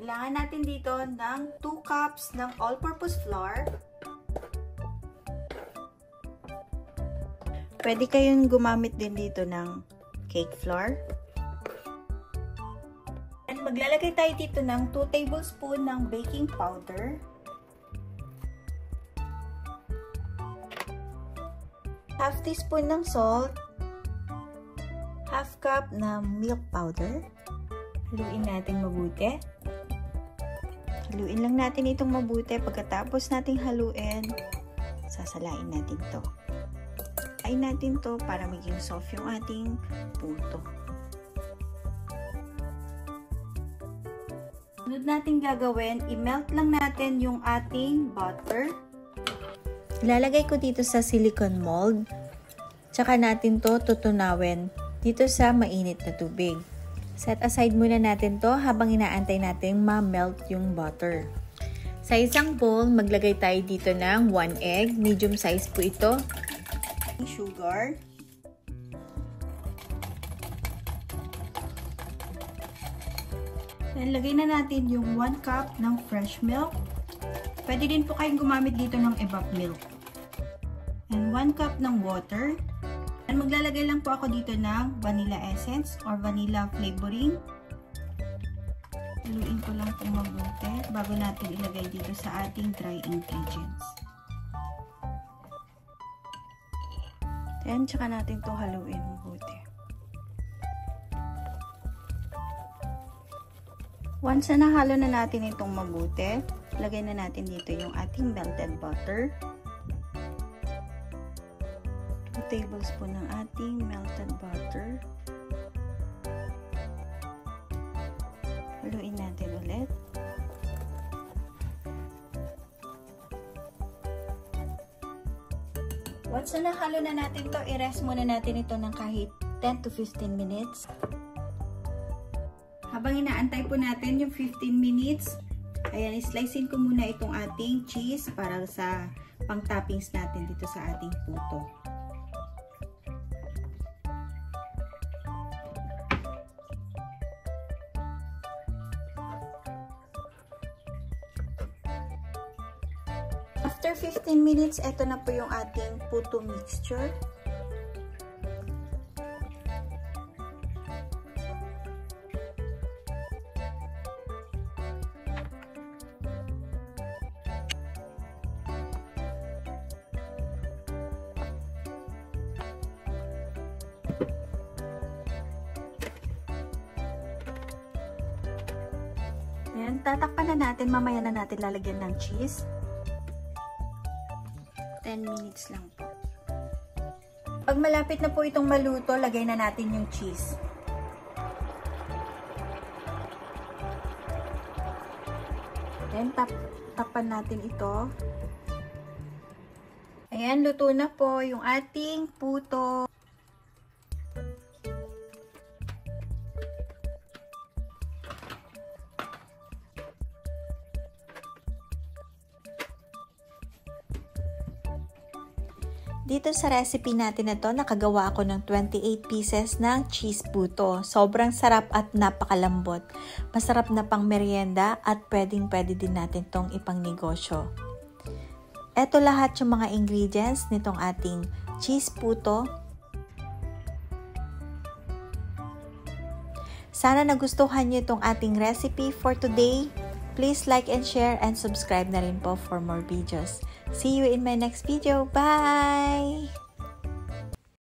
Kailangan natin dito ng 2 cups ng all-purpose flour. Pwede kayong gumamit din dito ng cake flour. And maglalagay tayo dito ng 2 tablespoon ng baking powder. Half teaspoon ng salt. Half cup na milk powder. Haluin natin mabuti. Haluin lang natin itong mabuti. Pagkatapos nating haluin, sasalain natin to. Ay natin to para maging soft yung ating puto. Sunod natin gagawin, i-melt lang natin yung ating butter. Ilalagay ko dito sa silicone mold. Tsaka natin to tutunawin dito sa mainit na tubig. Set aside muna natin to habang inaantay natin ma-melt yung butter. Sa isang bowl, maglagay tayo dito ng 1 egg. Medium size po ito. Sugar. Then, lagay na natin yung 1 cup ng fresh milk. Pwede din po kayong gumamit dito ng evap milk. And 1 cup ng water. And maglalagay lang po ako dito ng vanilla essence or vanilla flavoring. Haluin ko lang po mabuti bago natin ilagay dito sa ating dry ingredients. Then, tsaka natin ito haluin mabuti. Once na nahalo na natin itong mabuti, lagay na natin dito yung ating melted butter. 2 tablespoon ng ating melted butter. Haluin natin ulit. Once na nahalo na natin to, i-rest muna natin ito ng kahit 10 to 15 minutes. Habang inaantay po natin yung 15 minutes, ayan, islicein ko muna itong ating cheese para sa pang-toppings natin dito sa ating puto. After 15 minutes, ito na po yung ating puto mixture. Ayan, tatakpan na natin. Mamaya na natin lalagyan ng cheese. 10 minutes lang po. Pag malapit na po itong maluto, lagay na natin yung cheese. Then, tapan natin ito. Ayan, luto na po yung ating puto. Dito sa recipe natin na to, nakagawa ako ng 28 pieces ng cheese puto. Sobrang sarap at napakalambot. Masarap na pang merienda at pwedeng-pwede din natin tong ipang negosyo. Ito lahat yung mga ingredients nitong ating cheese puto. Sana nagustuhan nyo itong ating recipe for today. Please like and share and subscribe na rin po for more videos. See you in my next video. Bye!